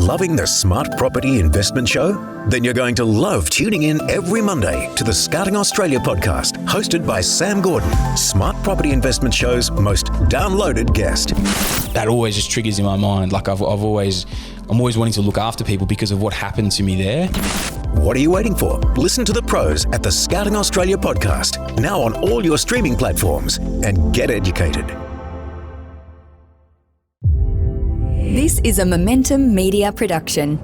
Loving the Smart Property Investment Show? Then you're going to love tuning in every Monday to the Scouting Australia podcast, hosted by Sam Gordon, Smart Property Investment Show's most downloaded guest. That always just triggers in my mind. Like I'm always wanting to look after people because of what happened to me there. What are you waiting for? Listen to the pros at the Scouting Australia podcast, now on all your streaming platforms, and get educated. This is a Momentum Media production.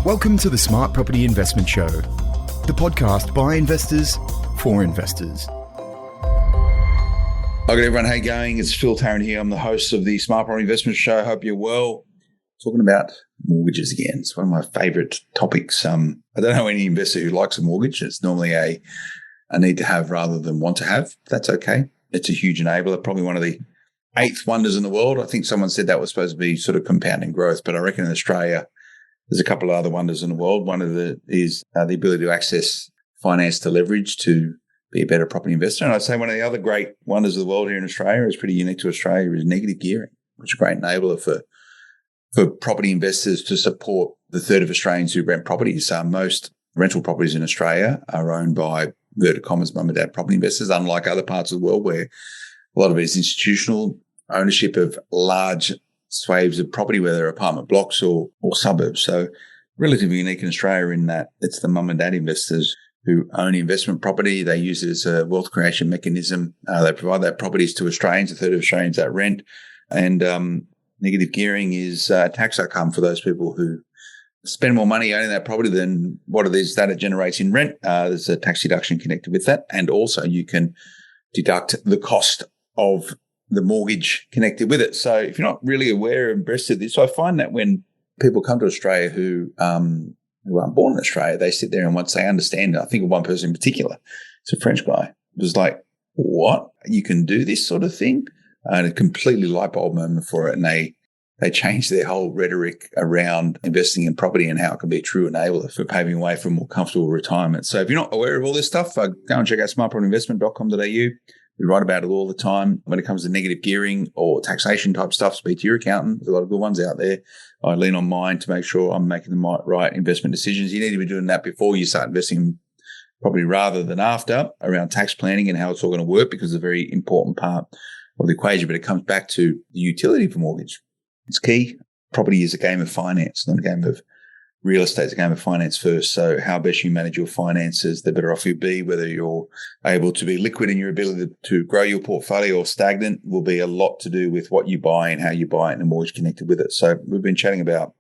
Welcome to the Smart Property Investment Show, the podcast by investors for investors. Hi, good everyone. How you going? It's Phil Tarrant here. I'm the host of the Smart Property Investment Show. Hope you're well. Talking about mortgages again. It's one of my favourite topics. I don't know any investor who likes a mortgage. It's normally a need to have rather than want to have. That's okay. It's a huge enabler, probably one of the 8th wonders in the world. I think someone said that was supposed to be sort of compounding growth, but I reckon in Australia, there's a couple of other wonders in the world. One of the is the ability to access finance to leverage to be a better property investor. And I'd say one of the other great wonders of the world here in Australia, is pretty unique to Australia, is negative gearing, which is a great enabler for property investors to support the third of Australians who rent properties. Most rental properties in Australia are owned by inverted commas mum and dad property investors, unlike other parts of the world where a lot of it is institutional ownership of large swathes of property, whether they're apartment blocks or suburbs. So relatively unique in Australia in that it's the mum and dad investors who own investment property. They use it as a wealth creation mechanism. They provide that properties to Australians, a third of Australians that rent. And negative gearing is a tax outcome for those people who spend more money owning that property than what it is that it generates in rent. There's a tax deduction connected with that. And also you can deduct the cost of the mortgage connected with it. So if you're not really aware and abreast of this, so I find that when people come to Australia who aren't born in Australia, they sit there and once they understand it, I think of one person in particular, it's a French guy, it was like, what? You can do this sort of thing? And a completely light bulb moment for it. And they changed their whole rhetoric around investing in property and how it can be a true enabler for paving way for a more comfortable retirement. So if you're not aware of all this stuff, go and check out smartpropertyinvestment.com.au. We write about it all the time. When it comes to negative gearing or taxation type stuff, speak to your accountant. There's a lot of good ones out there. I lean on mine to make sure I'm making the right investment decisions. You need to be doing that before you start investing in property rather than after, around tax planning and how it's all going to work, because it's a very important part of the equation. But it comes back to the utility for mortgage. It's key. Property is a game of finance, not a game of real estate. It's a game of finance first. So how best you manage your finances, the better off you'll be. Whether you're able to be liquid in your ability to grow your portfolio or stagnant will be a lot to do with what you buy and how you buy it and the mortgage connected with it. So we've been chatting about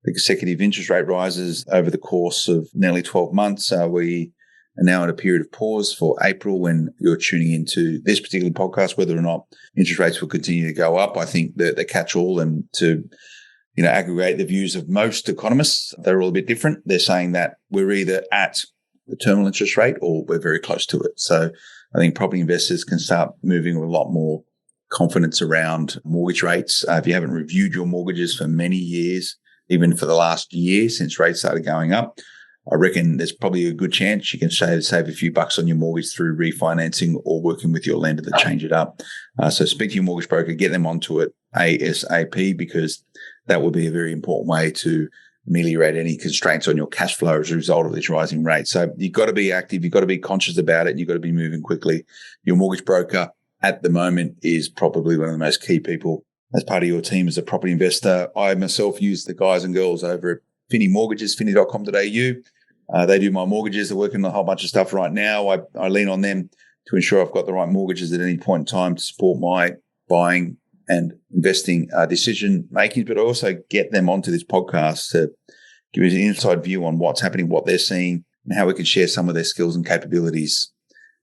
the consecutive interest rate rises over the course of nearly 12 months. We are now in a period of pause for April when you're tuning into this particular podcast, whether or not interest rates will continue to go up. I think that the catch-all and to aggregate the views of most economists, they're all a bit different. They're saying that we're either at the terminal interest rate or we're very close to it. So I think property investors can start moving with a lot more confidence around mortgage rates. If you haven't reviewed your mortgages for many years, even for the last year since rates started going up, I reckon there's probably a good chance you can save a few bucks on your mortgage through refinancing or working with your lender to change it up. So speak to your mortgage broker, get them onto it ASAP, because that will be a very important way to ameliorate any constraints on your cash flow as a result of this rising rate. So you've got to be active. You've got to be conscious about it. You've got to be moving quickly. Your mortgage broker at the moment is probably one of the most key people as part of your team as a property investor. I myself use the guys and girls over at Finny Mortgages, finny.com.au. They do my mortgages. They're working on a whole bunch of stuff right now. I lean on them to ensure I've got the right mortgages at any point in time to support my buying and investing decision making, but I also get them onto this podcast to give us an inside view on what's happening, what they're seeing, and how we can share some of their skills and capabilities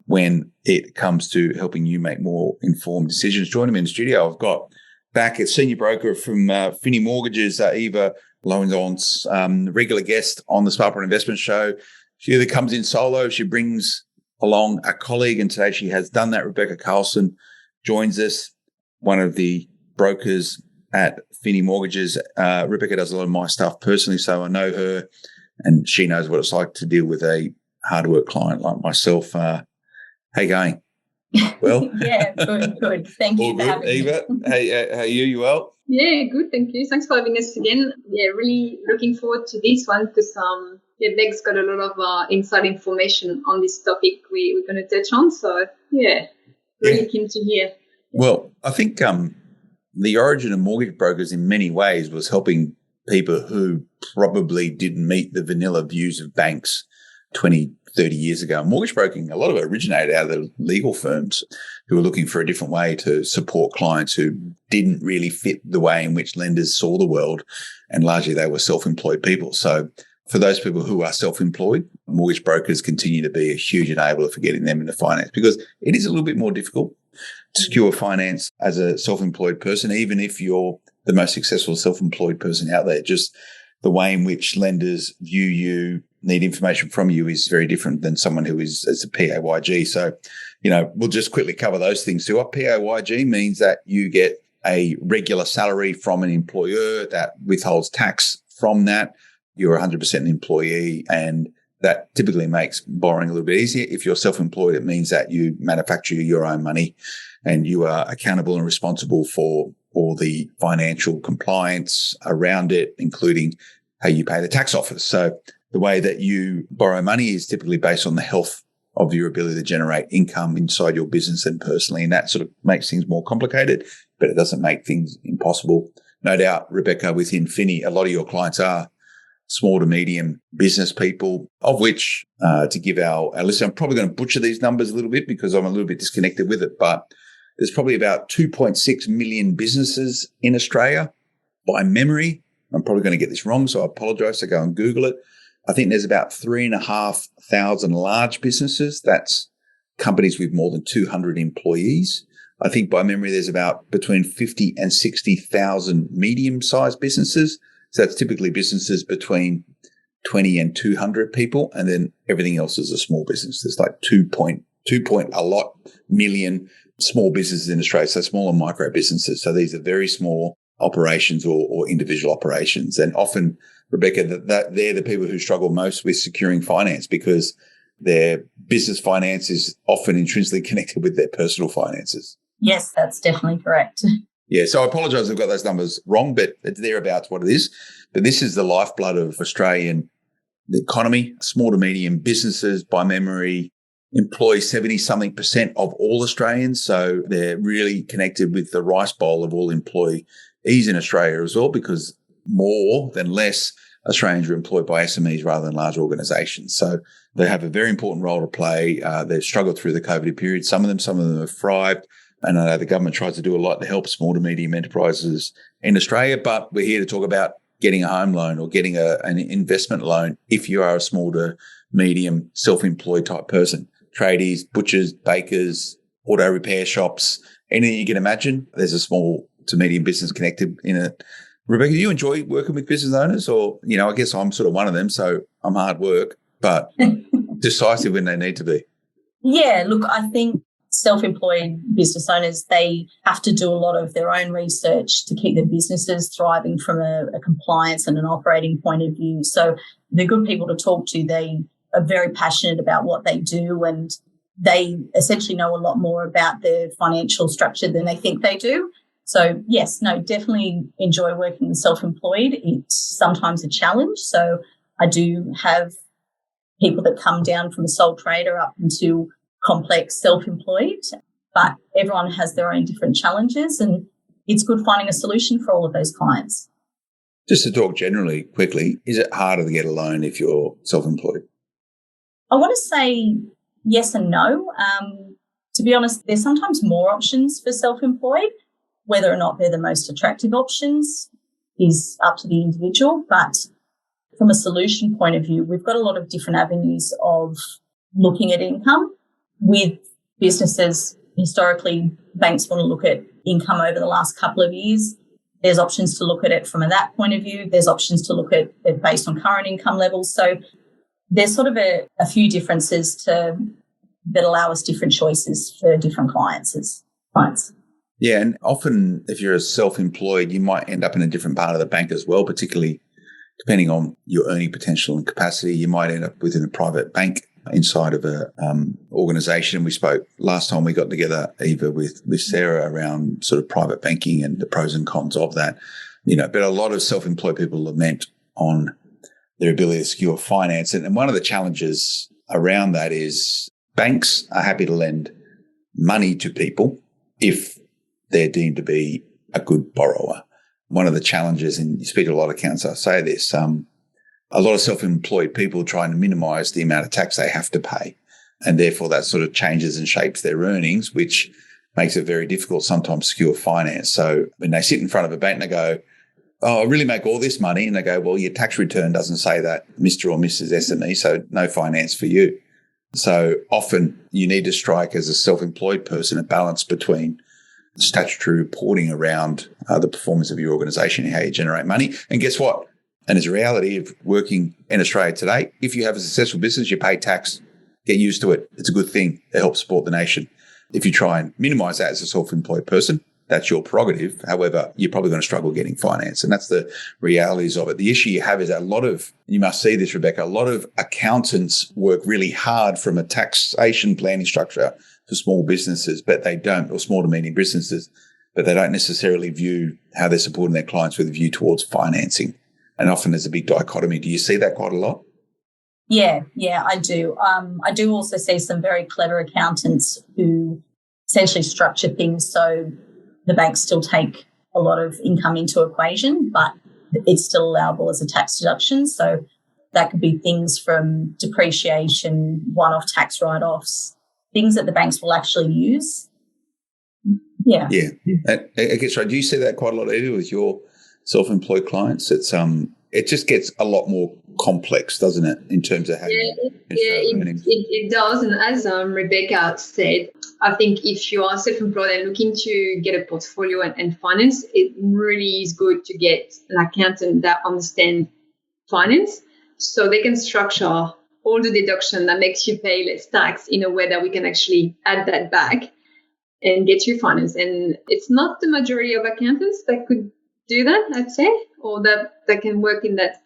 when it comes to helping you make more informed decisions. Joining me in the studio, I've got back a senior broker from Finny Mortgages, Eva Lowenzons, regular guest on the Smart Property Investment Show. She either comes in solo, she brings along a colleague, and today she has done that. Rebecca Carlson joins us, one of the brokers at Finny Mortgages. Rebecca does a lot of my stuff personally, so I know her, and she knows what it's like to deal with a hard-to-work client like myself. How you going? Well, Yeah, good. Thank you all for good. having me. Eva, hey, how are you? You well? Yeah, good. Thank you. Thanks for having us again. Yeah, really looking forward to this one because Meg's got a lot of inside information on this topic we're going to touch on. So yeah, really keen to hear. Well, I think the origin of mortgage brokers in many ways was helping people who probably didn't meet the vanilla views of banks 20, 30 years ago. Mortgage broking, a lot of it originated out of the legal firms who were looking for a different way to support clients who didn't really fit the way in which lenders saw the world, and largely they were self-employed people. So for those people who are self-employed, mortgage brokers continue to be a huge enabler for getting them into finance, because it is a little bit more difficult to secure finance as a self-employed person, even if you're the most successful self-employed person out there. Just the way in which lenders view you, need information from you, is very different than someone who is as a PAYG. So, we'll just quickly cover those things too. A PAYG means that you get a regular salary from an employer that withholds tax from that. You're 100% an employee, and that typically makes borrowing a little bit easier. If you're self-employed, it means that you manufacture your own money and you are accountable and responsible for all the financial compliance around it, including how you pay the tax office. So the way that you borrow money is typically based on the health of your ability to generate income inside your business and personally. And that sort of makes things more complicated, but it doesn't make things impossible. No doubt, Rebecca, within Finny, a lot of your clients are small to medium business people, of which, to give our listener, I'm probably going to butcher these numbers a little bit because I'm a little bit disconnected with it, but there's probably about 2.6 million businesses in Australia by memory. I'm probably going to get this wrong, so I apologize. So go and Google it. I think there's about 3,500 large businesses. That's companies with more than 200 employees. I think by memory, there's about between 50 and 60,000 medium-sized businesses. So that's typically businesses between 20 and 200 people. And then everything else is a small business. There's like 2 million small businesses in Australia. So small and micro businesses. So these are very small operations or individual operations. And often, Rebecca, that they're the people who struggle most with securing finance because their business finance is often intrinsically connected with their personal finances. Yes, that's definitely correct. Yeah, so I apologise I've got those numbers wrong, but it's thereabouts what it is. But this is the lifeblood of Australian economy. Small to medium businesses, by memory, employ 70-something% of all Australians. So they're really connected with the rice bowl of all employees in Australia as well, because more than less Australians are employed by SMEs rather than large organisations. So they have a very important role to play. They've struggled through the COVID period. Some of them have thrived. And I know the government tries to do a lot to help small to medium enterprises in Australia, but we're here to talk about getting a home loan or getting an investment loan if you are a small to medium self-employed type person. Tradies, butchers, bakers, auto repair shops, anything you can imagine, there's a small to medium business connected in it. Rebecca, do you enjoy working with business owners? Or, I guess I'm sort of one of them, so I'm hard work, but decisive when they need to be. Yeah, look, I think self-employed business owners, they have to do a lot of their own research to keep their businesses thriving from a compliance and an operating point of view. So they're good people to talk to. They are very passionate about what they do, and they essentially know a lot more about their financial structure than they think they do. So yes, definitely enjoy working with self-employed. It's sometimes a challenge. So I do have people that come down from a sole trader up into complex self-employed, but everyone has their own different challenges, and it's good finding a solution for all of those clients. Just to talk generally quickly, is it harder to get a loan if you're self-employed? I want to say yes and no. To be honest, there's sometimes more options for self-employed. Whether or not they're the most attractive options is up to the individual, but from a solution point of view, we've got a lot of different avenues of looking at income. With businesses, historically, banks want to look at income over the last couple of years. There's options to look at it from that point of view. There's options to look at it based on current income levels. So there's sort of a few differences that allow us different choices for different clients. Yeah, and often if you're a self-employed, you might end up in a different part of the bank as well, particularly depending on your earning potential and capacity. You might end up within a private bank inside of a organisation. We spoke last time we got together, Eva, with Sarah around sort of private banking and the pros and cons of that. But a lot of self-employed people lament on their ability to secure finance. And one of the challenges around that is banks are happy to lend money to people if they're deemed to be a good borrower. One of the challenges, and you speak to a lot of accountants, I say this, a lot of self-employed people trying to minimise the amount of tax they have to pay. And therefore that sort of changes and shapes their earnings, which makes it very difficult sometimes to secure finance. So when they sit in front of a bank and they go, oh, I really make all this money. And they go, well, your tax return doesn't say that, Mr. or Mrs. SME, so no finance for you. So often you need to strike as a self-employed person a balance between statutory reporting around the performance of your organisation and how you generate money. And guess what? And it's a reality of working in Australia today. If you have a successful business, you pay tax, get used to it. It's a good thing. It helps support the nation. If you try and minimise that as a self-employed person, that's your prerogative. However, you're probably going to struggle getting finance. And that's the realities of it. The issue you have is you must see this, Rebecca, a lot of accountants work really hard from a taxation planning structure for small businesses, but they don't, or small to medium businesses, but they don't necessarily view how they're supporting their clients with a view towards financing. And often there's a big dichotomy. Do you see that quite a lot? Yeah, I do. I do also see some very clever accountants who essentially structure things so the banks still take a lot of income into equation, but it's still allowable as a tax deduction. So that could be things from depreciation, one-off tax write-offs, things that the banks will actually use. Yeah. Yeah. I guess, right. Do you see that quite a lot, Eva, with your self-employed clients? It just gets a lot more complex, doesn't it, in terms of how it does. And as Rebecca said, I think if you are self-employed and looking to get a portfolio and finance, it really is good to get an accountant that understands finance so they can structure all the deduction that makes you pay less tax in a way that we can actually add that back and get you finance. And it's not the majority of accountants that could do that, I'd say, or that can work in that,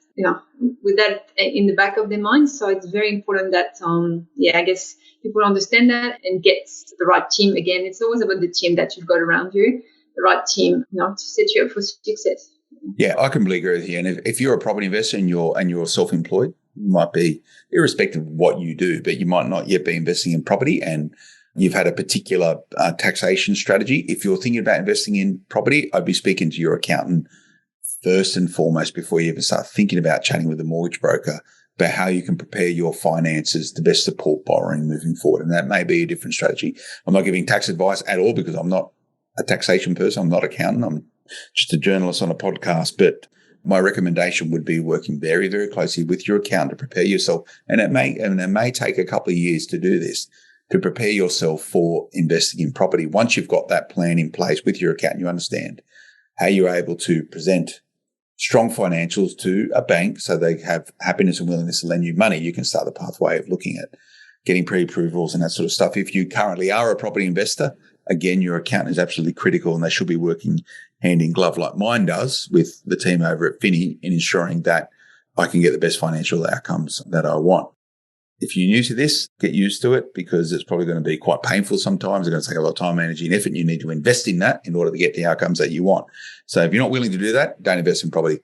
with that in the back of their mind. So it's very important that, I guess people understand that and get the right team. Again, it's always about the team that you've got around you, the right team, to set you up for success. Yeah, I completely agree with you. And if you're a property investor and you're self-employed, you might be, irrespective of what you do, but you might not yet be investing in property and you've had a particular taxation strategy. If you're thinking about investing in property, I'd be speaking to your accountant first and foremost before you even start thinking about chatting with a mortgage broker about how you can prepare your finances to best support borrowing moving forward. And that may be a different strategy. I'm not giving tax advice at all because I'm not a taxation person. I'm not an accountant. I'm just a journalist on a podcast. But my recommendation would be working very, very closely with your accountant to prepare yourself. And it may take a couple of years to do this, to prepare yourself for investing in property. Once you've got that plan in place with your accountant, you understand how you're able to present strong financials to a bank so they have happiness and willingness to lend you money. You can start the pathway of looking at getting pre-approvals and that sort of stuff. If you currently are a property investor, again, your accountant is absolutely critical and they should be working hand in glove like mine does with the team over at Finney in ensuring that I can get the best financial outcomes that I want. If you're new to this, get used to it because it's probably going to be quite painful sometimes. It's going to take a lot of time, energy, and effort. And you need to invest in that in order to get the outcomes that you want. So if you're not willing to do that, don't invest in property.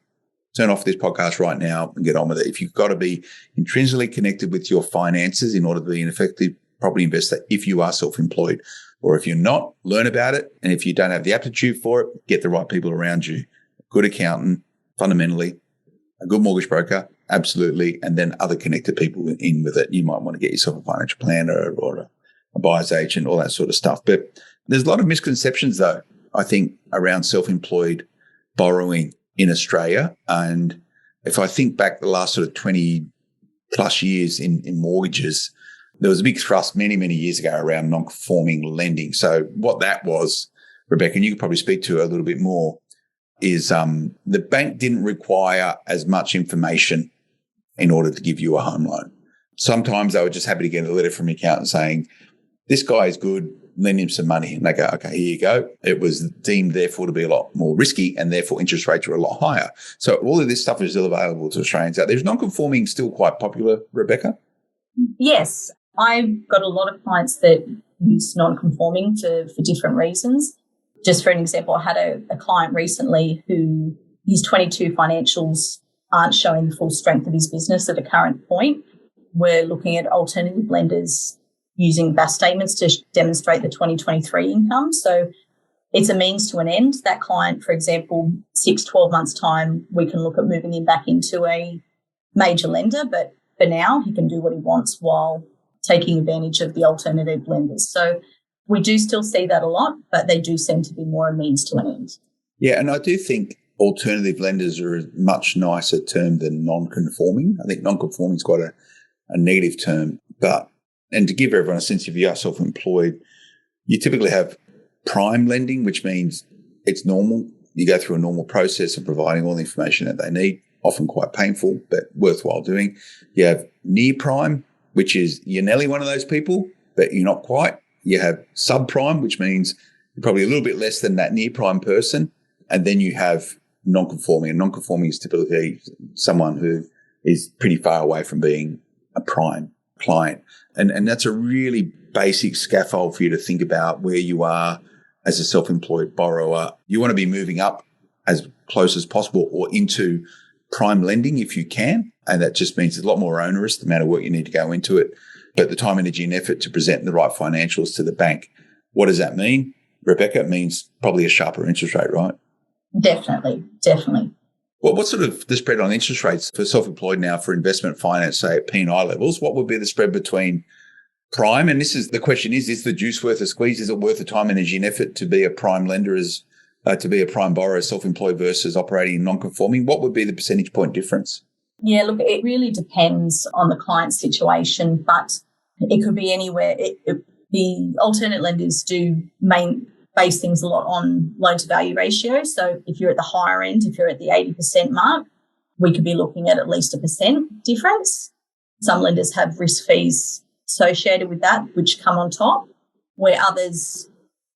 Turn off this podcast right now and get on with it. If you've got to be intrinsically connected with your finances in order to be an effective property investor, if you are self-employed, or if you're not, learn about it. And if you don't have the aptitude for it, get the right people around you. A good accountant, fundamentally, a good mortgage broker, absolutely, and then other connected people in with it. You might want to get yourself a financial planner or a buyer's agent, all that sort of stuff. But there's a lot of misconceptions, though, I think, around self-employed borrowing in Australia. And if I think back the last sort of 20 plus years in mortgages, there was a big thrust many, many years ago around non-conforming lending. So what that was, Rebecca, and you could probably speak to it a little bit more, is the bank didn't require as much information in order to give you a home loan. Sometimes they were just happy to get a letter from your accountant saying, this guy is good, lend him some money. And they go, okay, here you go. It was deemed, therefore, to be a lot more risky and therefore interest rates were a lot higher. So all of this stuff is still available to Australians out there. Is non-conforming still quite popular, Rebecca? Yes, I've got a lot of clients that use non-conforming for different reasons. Just for an example, I had a client recently who his 22 financials aren't showing the full strength of his business at a current point. We're looking at alternative lenders using BAS statements to demonstrate the 2023 income. So it's a means to an end. That client, for example, 6-12 months' time, we can look at moving him back into a major lender, but for now, he can do what he wants while taking advantage of the alternative lenders. So we do still see that a lot, but they do seem to be more a means to an end. Yeah, and I do think alternative lenders are a much nicer term than non-conforming. I think non-conforming is quite a negative term, and to give everyone a sense, if you are self-employed, you typically have prime lending, which means it's normal. You go through a normal process of providing all the information that they need, often quite painful, but worthwhile doing. You have near prime, which is you're nearly one of those people, but you're not quite. You have subprime, which means you're probably a little bit less than that near prime person. And then you have non-conforming. And non-conforming is typically someone who is pretty far away from being a prime client. And that's a really basic scaffold for you to think about where you are as a self-employed borrower. You want to be moving up as close as possible or into prime lending if you can. And that just means it's a lot more onerous, the amount of work you need to go into it, but the time, energy and effort to present the right financials to the bank. What does that mean, Rebecca? It means probably a sharper interest rate, right? Definitely. Well, what's sort of the spread on interest rates for self-employed now for investment finance, say at P&I levels? What would be the spread between prime? And this is the question is the juice worth a squeeze? Is it worth the time, energy and effort to be a prime lender to be a prime borrower, self-employed versus operating in non-conforming? What would be the percentage point difference? Yeah, look, it really depends on the client's situation, but it could be anywhere. The alternate lenders do base things a lot on loan-to-value ratio. So if you're at the higher end, if you're at the 80% mark, we could be looking at least 1% difference. Some lenders have risk fees associated with that, which come on top, where others,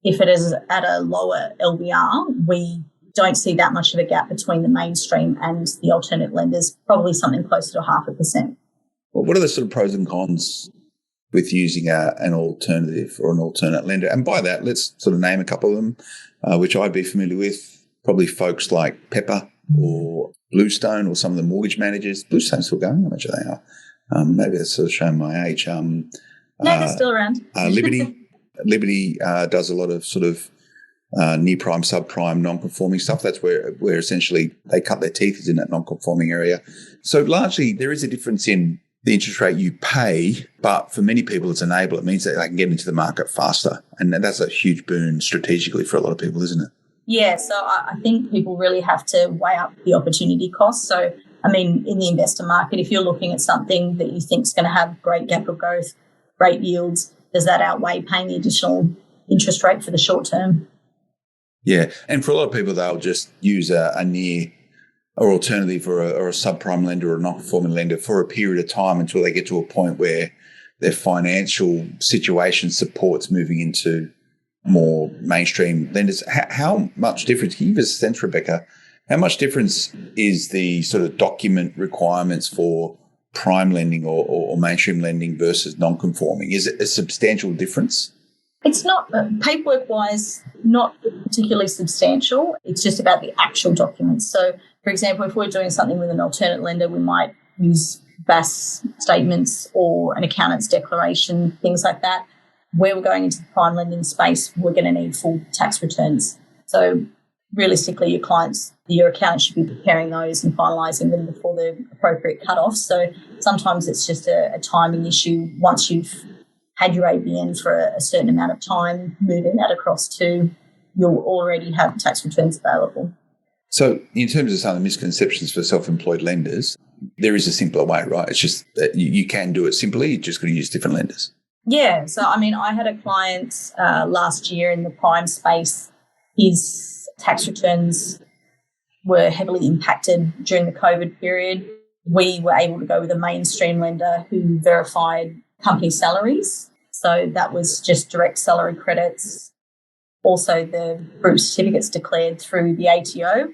if it is at a lower LVR, we don't see that much of a gap between the mainstream and the alternate lenders, probably something closer to 0.5%. Well, what are the sort of pros and cons with using an alternative or an alternate lender? And by that, let's sort of name a couple of them, which I'd be familiar with, probably folks like Pepper or Bluestone or some of the mortgage managers. Bluestone's still going, how much they are. Maybe that's sort of showing my age. No, they're still around. Liberty does a lot of sort of near prime, subprime, non-conforming stuff. That's where essentially they cut their teeth is in that non-conforming area. So largely there is a difference in the interest rate you pay, but for many people it's enable. It means that they can get into the market faster. And that's a huge boon strategically for a lot of people, isn't it? Yeah, so I think people really have to weigh up the opportunity cost. So, I mean, in the investor market, if you're looking at something that you think is going to have great capital growth, great yields, does that outweigh paying the additional interest rate for the short term? Yeah, and for a lot of people, they'll just use a near or alternative or a subprime lender or a non-conforming lender for a period of time until they get to a point where their financial situation supports moving into more mainstream lenders. How much difference, can you give us a sense, Rebecca, how much difference is the sort of document requirements for prime lending or mainstream lending versus non-conforming? Is it a substantial difference? It's not, paperwork-wise, not particularly substantial. It's just about the actual documents. So, for example, if we're doing something with an alternate lender, we might use BAS statements or an accountant's declaration, things like that. Where we're going into the prime lending space, we're going to need full tax returns. So realistically, your accountant should be preparing those and finalising them before the appropriate cut-off. So sometimes it's just a timing issue. Once you've had your ABN for a certain amount of time, moving that across to you'll already have tax returns available. So in terms of some of the misconceptions for self-employed lenders, there is a simpler way, right? It's just that you can do it simply. You just got to use different lenders. Yeah. So, I mean, I had a client last year in the prime space. His tax returns were heavily impacted during the COVID period. We were able to go with a mainstream lender who verified company salaries. So that was just direct salary credits. Also, the group certificates declared through the ATO,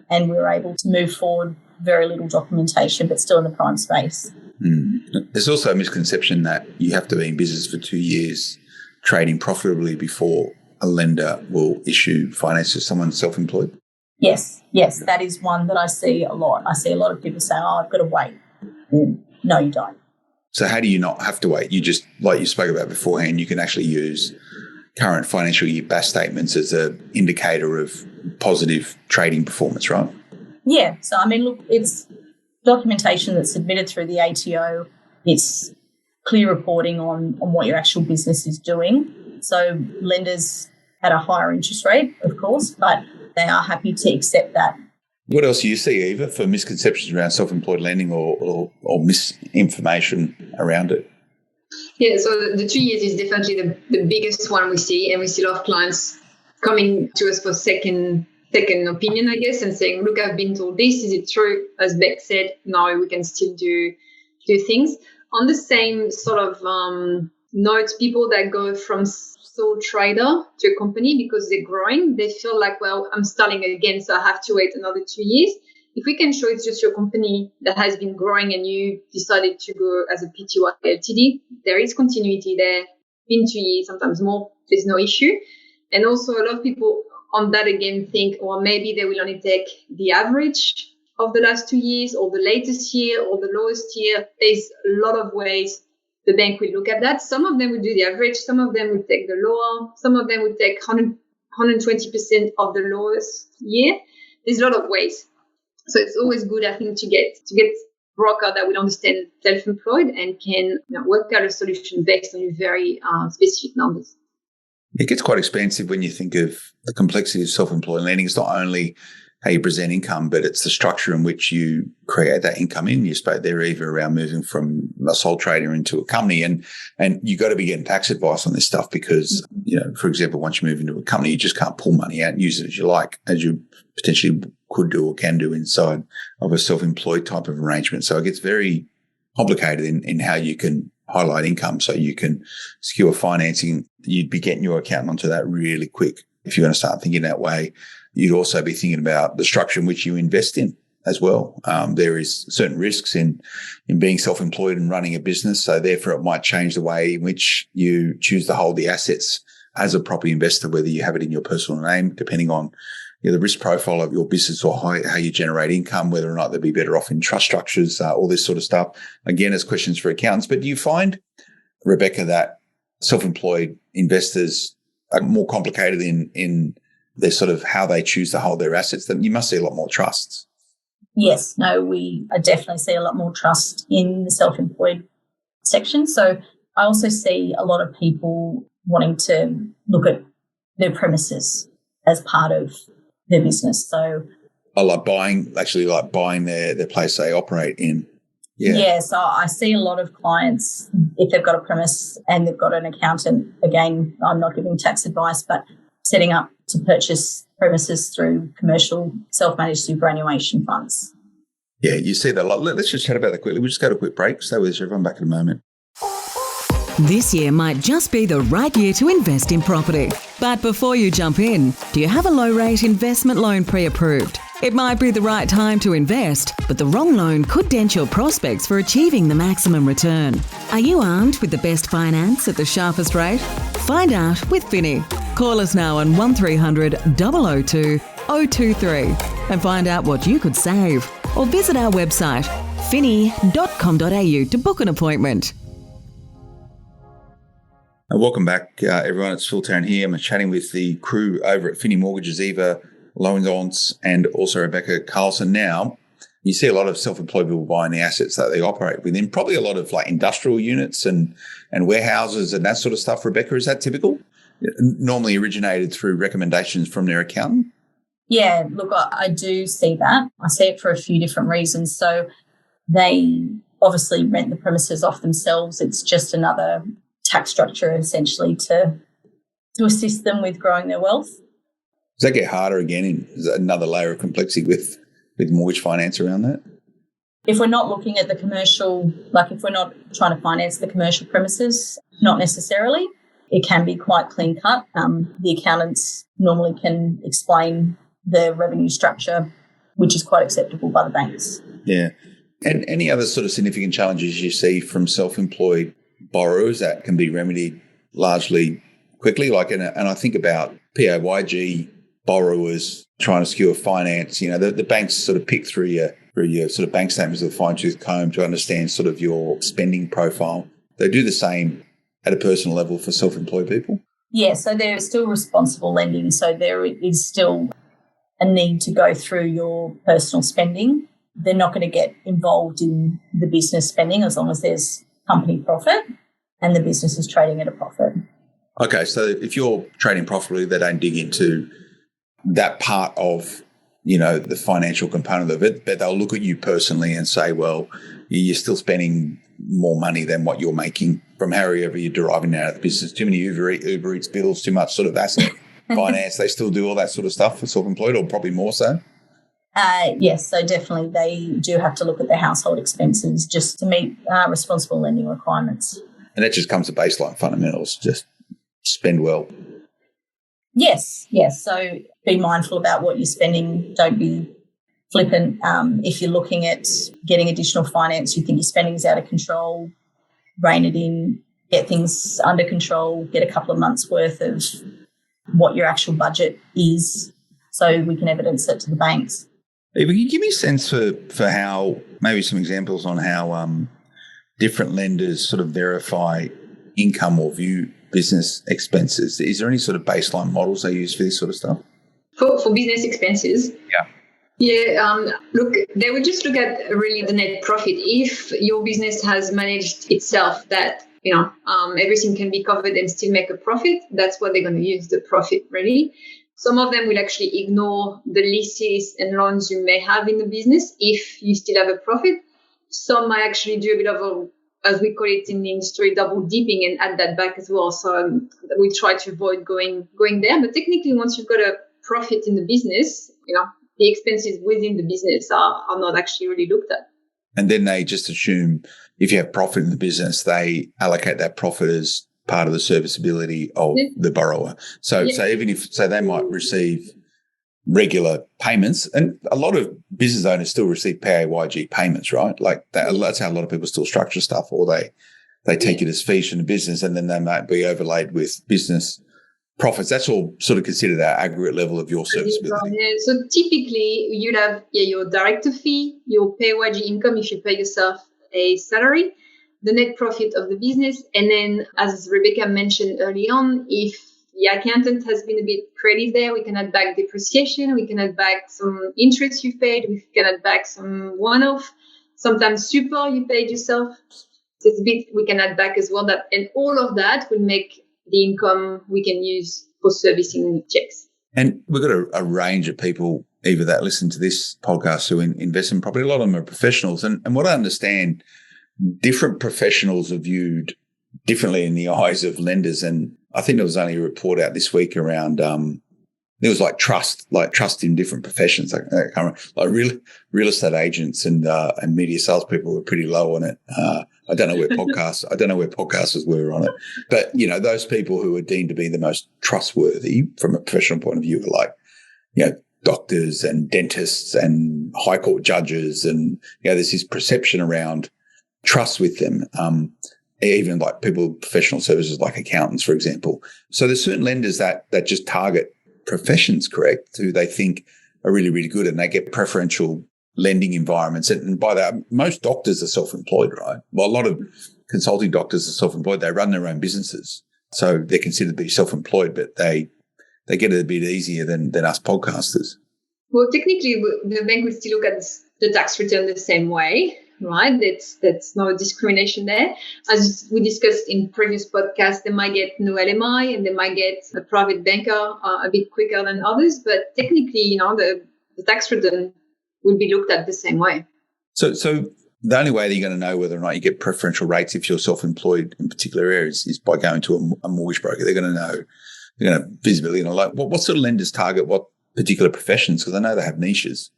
and we were able to move forward very little documentation, but still in the prime space. There's also a misconception that you have to be in business for 2 years trading profitably before a lender will issue finance to someone self-employed. Yes, that is one that I see a lot. I see a lot of people say, I've got to wait. No, you don't. So how do you not have to wait? You just, like you spoke about beforehand, you can actually use current financial year BAS statements as an indicator of positive trading performance, right? Yeah. So, I mean, look, it's documentation that's submitted through the ATO. It's clear reporting on what your actual business is doing. So lenders at a higher interest rate, of course, but they are happy to accept that. What else do you see, Eva, for misconceptions around self-employed lending or misinformation around it? Yeah, so the 2 years is definitely the biggest one we see, and we see a lot of clients coming to us for second opinion, I guess, and saying, look, I've been told this, is it true? As Beck said, no, we can still do things. On the same sort of note, people that go from sole trader to a company because they're growing, they feel like, well, I'm starting again, so I have to wait another 2 years. If we can show it's just your company that has been growing and you decided to go as a PTY LTD, there is continuity there in 2 years, sometimes more, there's no issue. And also a lot of people on that again think, well, maybe they will only take the average of the last 2 years or the latest year or the lowest year. There's a lot of ways the bank will look at that. Some of them will do the average. Some of them will take the lower. Some of them will take 120% of the lowest year. There's a lot of ways. So it's always good, I think, to get broker that will understand self-employed and can work out a solution based on your very specific numbers. It gets quite expensive when you think of the complexity of self-employed lending. It's not only how you present income, but it's the structure in which you create that income in. You spoke there, Eva, around moving from a sole trader into a company, and you got to be getting tax advice on this stuff because, for example, once you move into a company, you just can't pull money out and use it as you like, as you potentially could do or can do inside of a self-employed type of arrangement. So it gets very complicated in how you can highlight income so you can secure financing. You'd be getting your accountant onto that really quick. If you're going to start thinking that way, you'd also be thinking about the structure in which you invest in as well. There is certain risks in being self-employed and running a business. So therefore it might change the way in which you choose to hold the assets as a property investor, whether you have it in your personal name, depending on the risk profile of your business or how you generate income, whether or not they'd be better off in trust structures, all this sort of stuff. Again, as questions for accountants. But do you find, Rebecca, that self-employed investors are more complicated in their sort of how they choose to hold their assets? That you must see a lot more trusts. Yes, no, I definitely see a lot more trust in the self-employed section. So I also see a lot of people wanting to look at their premises as part of their business. So I like buying their place they operate in. Yeah, so I see a lot of clients, if they've got a premise and they've got an accountant, again, I'm not giving tax advice, but setting up to purchase premises through commercial self-managed superannuation funds. Yeah, you see that a lot. Let's just chat about that quickly. We'll just go to a quick break. Stay with us, everyone. Back in a moment. This year might just be the right year to invest in property. But before you jump in, do you have a low-rate investment loan pre-approved? It might be the right time to invest, but the wrong loan could dent your prospects for achieving the maximum return. Are you armed with the best finance at the sharpest rate? Find out with Finny. Call us now on 1300 002 023 and find out what you could save. Or visit our website, finny.com.au to book an appointment. Welcome back, everyone. It's Phil Tarrant here. I'm chatting with the crew over at Finny Mortgages, Eva Lowenz and also Rebecca Carlson. Now, you see a lot of self-employed people buying the assets that they operate within, probably a lot of like industrial units and warehouses and that sort of stuff. Rebecca, is that typical? Normally originated through recommendations from their accountant? Yeah, look, I do see that. I see it for a few different reasons. So they obviously rent the premises off themselves. It's just another tax structure essentially to assist them with growing their wealth. Does that get harder again? Is that another layer of complexity with mortgage finance around that? If we're not looking at the commercial, like if we're not trying to finance the commercial premises, not necessarily. It can be quite clean cut. The accountants normally can explain the revenue structure, which is quite acceptable by the banks. Yeah. And any other sort of significant challenges you see from self-employed borrowers that can be remedied largely quickly? And I think about PAYG borrowers trying to secure finance. The banks sort of pick through your sort of bank statements with a fine-tooth comb to understand sort of your spending profile. They do the same at a personal level for self-employed people? Yeah, so there's still responsible lending. So there is still a need to go through your personal spending. They're not going to get involved in the business spending as long as there's company profit and the business is trading at a profit. Okay, so if you're trading profitably, they don't dig into that part of, the financial component of it, but they'll look at you personally and say, well, you're still spending more money than what you're making from however you're deriving out of the business. Too many Uber Eats bills, too much sort of asset finance. They still do all that sort of stuff for self-employed, or probably more so? Yes, so definitely they do have to look at their household expenses just to meet responsible lending requirements. And that just comes to baseline fundamentals, just spend well. Yes. So be mindful about what you're spending. Don't be flippant. If you're looking at getting additional finance, you think your spending is out of control, rein it in, get things under control, get a couple of months' worth of what your actual budget is so we can evidence it to the banks. Eva, can you give me a sense for how, maybe some examples on how different lenders sort of verify income or view business expenses? Is there any sort of baseline models they use for this sort of stuff? For business expenses? Yeah. Yeah, look, they would just look at really the net profit. If your business has managed itself that, everything can be covered and still make a profit, that's what they're going to use, the profit really. Some of them will actually ignore the leases and loans you may have in the business if you still have a profit. Some might actually do a bit of as we call it in the industry, double dipping and add that back as well. So we try to avoid going there. But technically, once you've got a profit in the business, the expenses within the business are not actually really looked at. And then they just assume if you have profit in the business, they allocate that profit as part of the serviceability of the borrower. So even if they might receive regular payments, and a lot of business owners still receive PAYG payments, right? Like that's how a lot of people still structure stuff, or they take it as fees from the business, and then they might be overlaid with business profits. That's all sort of considered our aggregate level of your serviceability. Yeah. So typically you'd have your director fee, your PAYG income if you pay yourself a salary, the net profit of the business, and then as Rebecca mentioned early on, if the accountant has been a bit creative there, we can add back depreciation, we can add back some interest you've paid, we can add back some one-off, sometimes super you paid yourself. So it's a bit we can add back as well, that, and all of that will make the income we can use for servicing checks. And we've got a range of people, Eva, that listen to this podcast who invest in property. A lot of them are professionals. And what I understand, different professionals are viewed differently in the eyes of lenders. And I think there was only a report out this week around there was trust in different professions. Real estate agents and media salespeople were pretty low on it. I don't know where podcasters were on it, but those people who are deemed to be the most trustworthy from a professional point of view are like, doctors and dentists and high court judges, and there's this perception around trust with them. Even like people with professional services like accountants, for example. So there's certain lenders that just target professions, correct, who they think are really, really good, and they get preferential lending environments. And by that, most doctors are self-employed, right? Well, a lot of consulting doctors are self-employed. They run their own businesses. So they're considered to be self-employed, but they get it a bit easier than us podcasters. Well, technically, the bank would still look at the tax return the same way, right? That's no discrimination there. As we discussed in previous podcasts, they might get no LMI and they might get a private banker a bit quicker than others. But technically, the tax return will be looked at the same way. So the only way that you're going to know whether or not you get preferential rates if you're self-employed in particular areas is by going to a mortgage broker. They're going to know, they're going to have visibility. What sort of lenders target what particular professions? Because I know they have niches.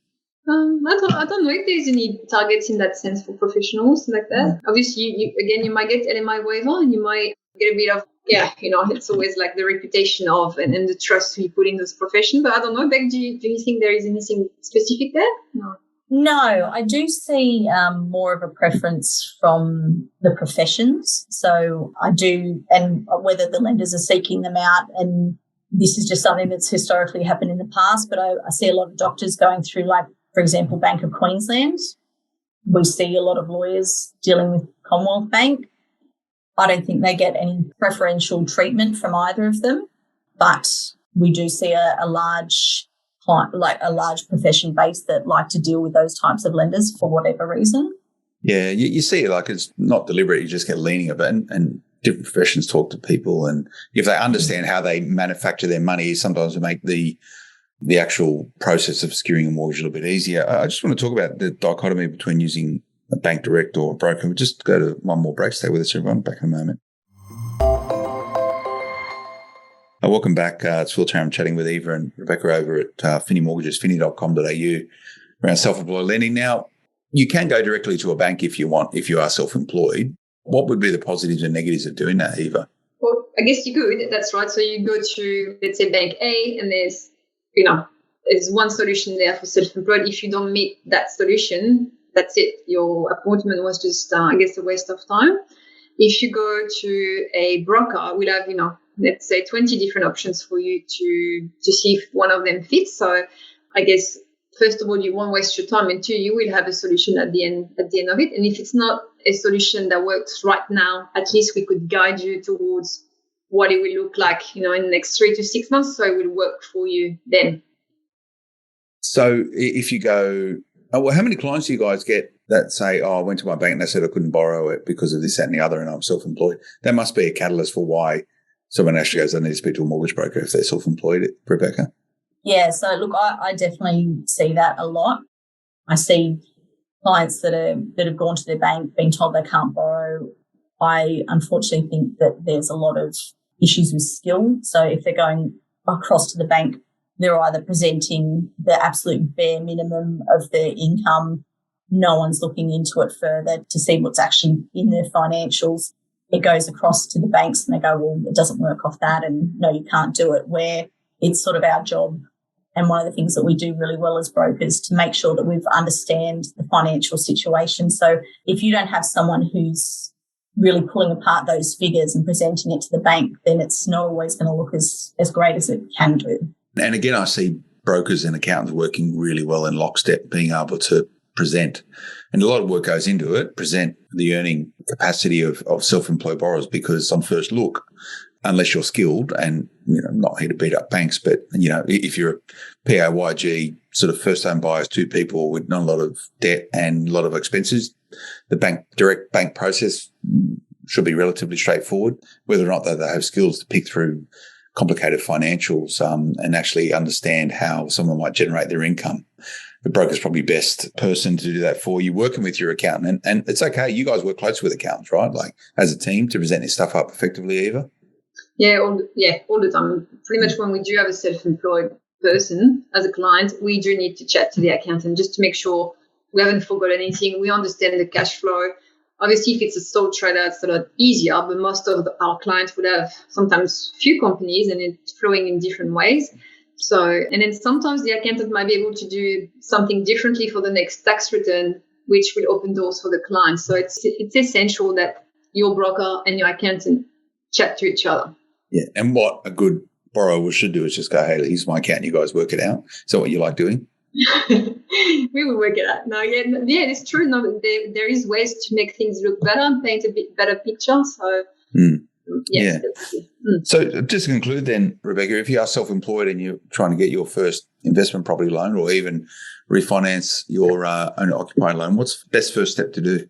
I don't know if there's any targets in that sense for professionals like that. Obviously, you might get LMI waiver, and you might get a bit of, it's always like the reputation of and the trust we put in this profession. But I don't know, Beck, do you think there is anything specific there? No. No, I do see more of a preference from the professions. So I do, and whether the lenders are seeking them out, and this is just something that's historically happened in the past, but I see a lot of doctors going through, like, for example, Bank of Queensland. We see a lot of lawyers dealing with Commonwealth Bank. I don't think they get any preferential treatment from either of them, but we do see a large client, like a large profession base that like to deal with those types of lenders for whatever reason. Yeah, you see it like it's not deliberate. You just get leaning of it, and different professions talk to people, and if they understand how they manufacture their money, sometimes it make the actual process of securing a mortgage a little bit easier. I just want to talk about the dichotomy between using a bank direct or a broker. We'll just go to one more break. Stay with us, everyone. Back in a moment. Welcome back. It's Phil Taram chatting with Eva and Rebecca over at Finny Mortgages, finny.com.au, around self-employed lending. Now, you can go directly to a bank if you want, if you are self-employed. What would be the positives and negatives of doing that, Eva? Well, I guess you could. That's right. So you go to, let's say, Bank A, and there's one solution there for self-employed. If you don't meet that solution, that's it. Your appointment was just, I guess, a waste of time. If you go to a broker, we'll have, let's say 20 different options for you to see if one of them fits. So I guess, first of all, you won't waste your time, and two, you will have a solution at the end of it. And if it's not a solution that works right now, at least we could guide you towards what it will look like, in the next 3 to 6 months, so it will work for you then. So if you go, how many clients do you guys get that say, I went to my bank and they said I couldn't borrow it because of this, that, and the other, and I'm self-employed? That must be a catalyst for why someone actually goes, I need to speak to a mortgage broker if they're self-employed, Rebecca. Yeah, so look, I definitely see that a lot. I see clients that have gone to their bank being told they can't borrow. I unfortunately think that there's a lot of issues with skill. So if they're going across to the bank, they're either presenting the absolute bare minimum of their income. No one's looking into it further to see what's actually in their financials. It goes across to the banks and they go, well, it doesn't work off that, and no, you can't do it, where it's sort of our job. And one of the things that we do really well as brokers to make sure that we understand the financial situation. So if you don't have someone who's really pulling apart those figures and presenting it to the bank, then it's not always going to look as great as it can do. And again, I see brokers and accountants working really well in lockstep, being able to present. And a lot of work goes into it, present the earning capacity of self-employed borrowers, because on first look, unless you're skilled, and I'm not here to beat up banks, but if you're a PAYG sort of first-home buyers, two people with not a lot of debt and a lot of expenses, the direct bank process should be relatively straightforward. Whether or not they have skills to pick through complicated financials and actually understand how someone might generate their income, the broker's probably best person to do that for you, working with your accountant. And it's okay. You guys work closely with accountants, right? Like as a team to present this stuff up effectively, Eva? Yeah, all the time. Pretty much when we do have a self-employed person as a client, we do need to chat to the accountant just to make sure we haven't forgot anything. We understand the cash flow. Obviously, if it's a sole trader, it's a lot easier, but most of our clients would have sometimes few companies and it's flowing in different ways. So, and then sometimes the accountant might be able to do something differently for the next tax return, which will open doors for the client. So it's essential that your broker and your accountant chat to each other. Yeah, and what a good borrower should do is just go, hey, here's my account, you guys work it out. Is that what you like doing? We will work it out. No, yeah, it's true. No, there is ways to make things look better and paint a bit better picture. So, yes. Yeah. So just to conclude then, Rebecca, if you are self-employed and you're trying to get your first investment property loan or even refinance your owner-occupied loan, what's the best first step to do?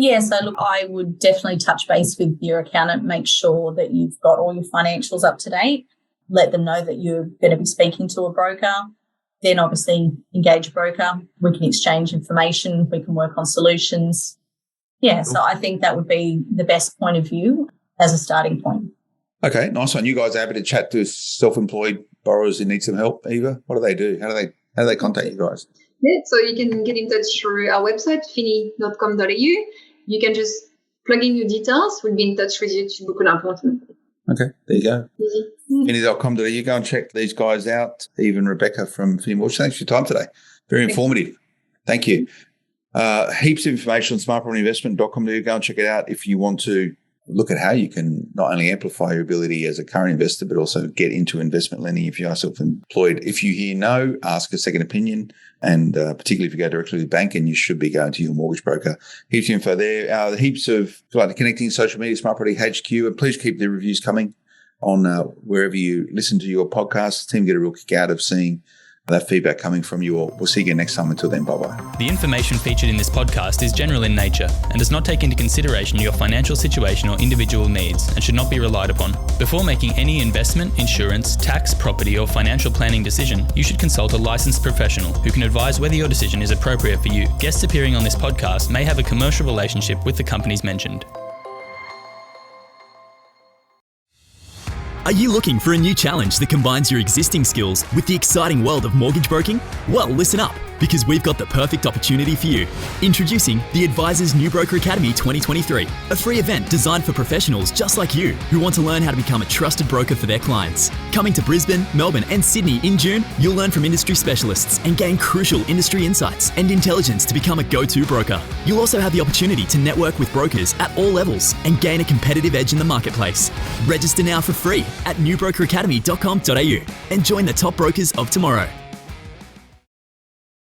Yeah, so look, I would definitely touch base with your accountant, make sure that you've got all your financials up to date, let them know that you're going to be speaking to a broker, then obviously engage a broker. We can exchange information, we can work on solutions. Yeah, so I think that would be the best point of view as a starting point. Okay, nice one. You guys are happy to chat to self-employed borrowers who need some help, Eva? What do they do? How do they contact you guys? Yeah, so you can get in touch through our website, finny.com.au. You can just plug in your details. We'll be in touch with you to book an appointment. Okay, there you go. Mm-hmm. Finny.com.au. Go and check these guys out. Eva and Rebecca from Finny Mortgage. Thanks for your time today. Very informative. Thank you. Heaps of information on smartpropertyinvestment.com. Go and check it out if you want to look at how you can not only amplify your ability as a current investor, but also get into investment lending if you are self-employed. If you hear no, ask a second opinion. And particularly if you go directly to the bank, and you should be going to your mortgage broker. Heaps of info there. Heaps of connecting social media, Smart Property HQ. And please keep the reviews coming on wherever you listen to your podcast. The team get a real kick out of seeing that feedback coming from you all. We'll see you again next time. Until then, bye-bye. The information featured in this podcast is general in nature and does not take into consideration your financial situation or individual needs and should not be relied upon. Before making any investment, insurance, tax, property or financial planning decision, you should consult a licensed professional who can advise whether your decision is appropriate for you. Guests appearing on this podcast may have a commercial relationship with the companies mentioned. Are you looking for a new challenge that combines your existing skills with the exciting world of mortgage broking? Well, listen up, because we've got the perfect opportunity for you. Introducing the Advisors New Broker Academy 2023, a free event designed for professionals just like you who want to learn how to become a trusted broker for their clients. Coming to Brisbane, Melbourne and Sydney in June, you'll learn from industry specialists and gain crucial industry insights and intelligence to become a go-to broker. You'll also have the opportunity to network with brokers at all levels and gain a competitive edge in the marketplace. Register now for free at newbrokeracademy.com.au and join the top brokers of tomorrow.